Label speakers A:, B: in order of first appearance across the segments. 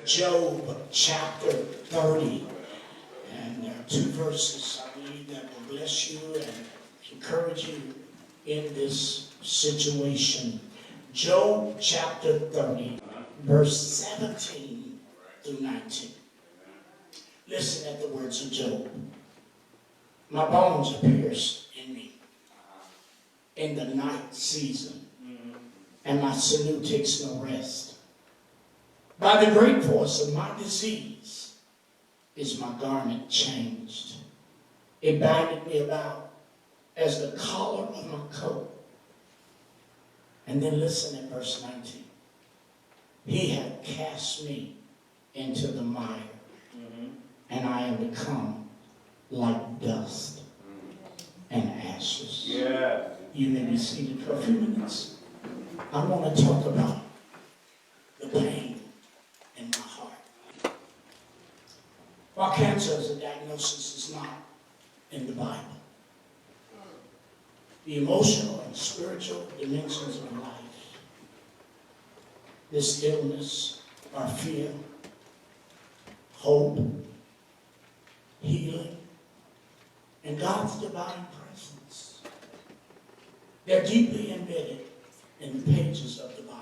A: Job chapter 30. And there are two verses, I believe, that will bless you and encourage you in this situation. Job chapter 30, verse 17 through 19. Listen at the words of Job. My bones are pierced in me in the night season, and my sinew takes no rest. By the great force of my disease is my garment changed. It binded me about as the collar of my coat. And then listen at verse 19. He hath cast me into the mire, and I am become like dust and ashes.
B: Yeah.
A: You may be seated for a few minutes. I want to talk about the pain in my heart. While cancer as a diagnosis is not in the Bible, the emotional and spiritual dimensions of life, this illness are fear, hope, healing, and God's divine presence. They're deeply embedded in the pages of the Bible.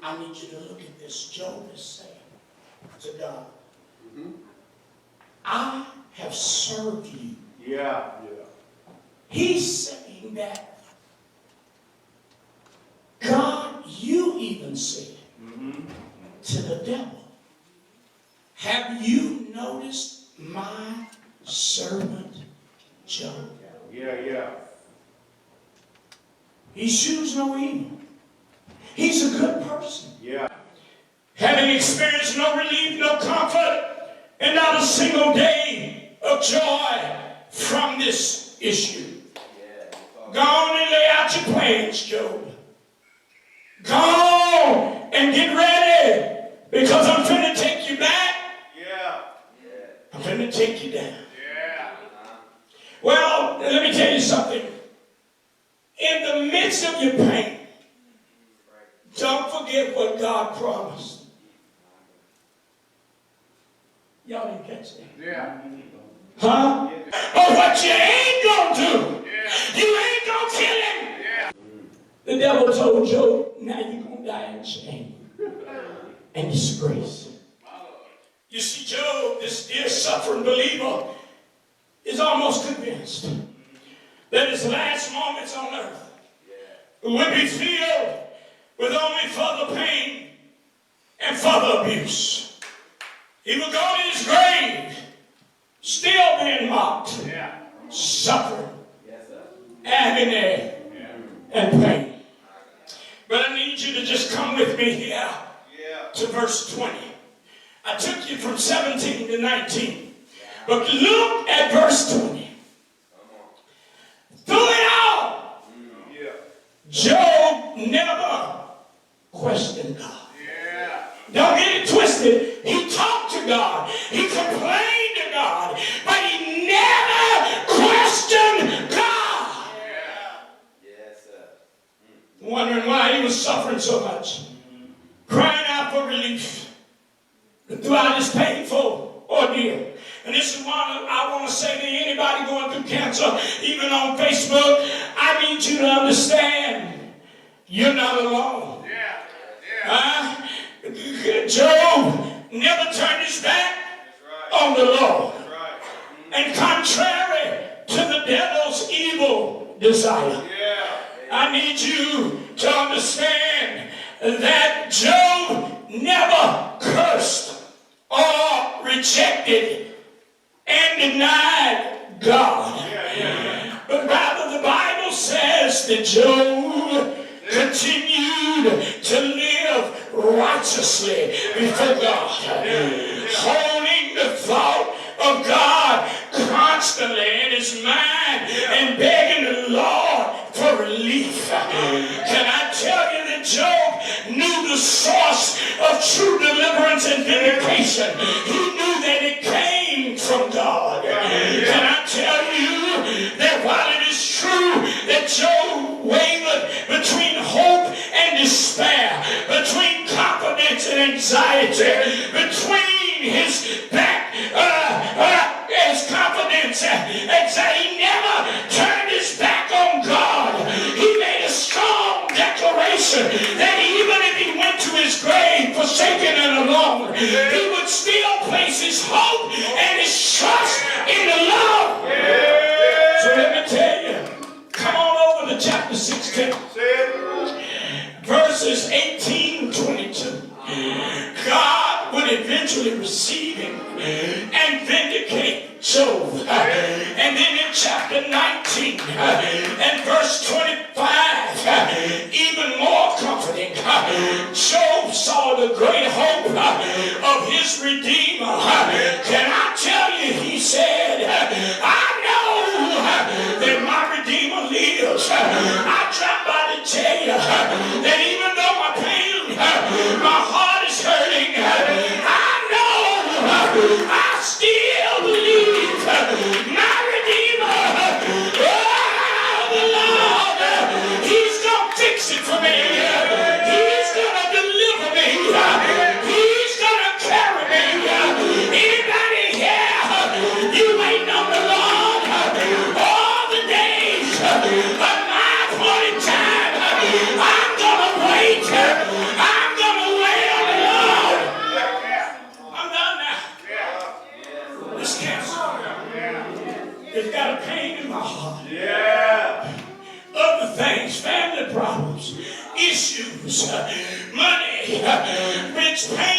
A: I need you to look at this. Job is saying to God, I have served you.
B: Yeah.
A: He's saying that, God, you even said to the devil, have you noticed my servant Job?
B: Yeah.
A: He shews no evil. He's a good person.
B: Yeah.
A: Having experienced no relief, no comfort, and not a single day of joy from this issue. Go on and lay out your plans, Job. Go on and get ready, because I'm finna take you back.
B: Yeah.
A: I'm finna take you down.
B: Yeah.
A: Well, let me tell you something. In the midst of your pain, don't forget what God promised. Y'all didn't catch that.
B: Yeah.
A: Huh? But what you ain't gonna do, you ain't gonna kill him.
B: Yeah.
A: The devil told Job, now you're gonna die in shame and disgrace. You see, Job, this dear suffering believer, is almost convinced that his last moments on earth would be filled with only further pain and further abuse. He would go to his grave still being mocked, suffering, agony, and pain. But I need you to just come with me here to verse 20. I took you from 17 to 19. But look at verse 20. Through it all, Job never questioned God. Don't get it twisted. He talked to God. He complained to God. But he never questioned God. Wondering why he was suffering so much. Crying out for relief throughout this painful ordeal. And this is why I want to say to anybody going through cancer, even on Facebook, I need you to understand, you're not alone. Job never turned his back on the Lord. And contrary to the devil's evil desire, I need you to understand that Job never cursed or rejected and denied God. But rather the Bible says that Job continued to live righteously before God, holding the thought of God constantly in his mind and begging the Lord for relief. Can I tell you that Job knew the source of true deliverance and vindication? He knew that it came from God. Can I tell you that while it is true that Job wavered between hope and despair, between confidence and anxiety, that even if he went to his grave forsaken and alone, he would still place his hope and his trust in the Lord. So let me tell you, come on over to chapter 16, verses 18-22. God would eventually receive him and vindicate Job. And then in chapter 19 and verse 25, even more comforting, Job saw the great hope of his Redeemer. Can I tell you, he said, I know that my Redeemer lives. I dropped by to tell you that even though my pain, my heart is hurting, I know I still believe my Redeemer, the Lord, he's going to fix it for me. He's going to deliver me. He's going to carry me. Anybody here, you waiting on the Lord all the days of my appointed time. I'm going to wait. I'm going to wait on the Lord. I'm done now. This cancer, it's got a pain in my heart. Other things, family problems, issues, money, which pain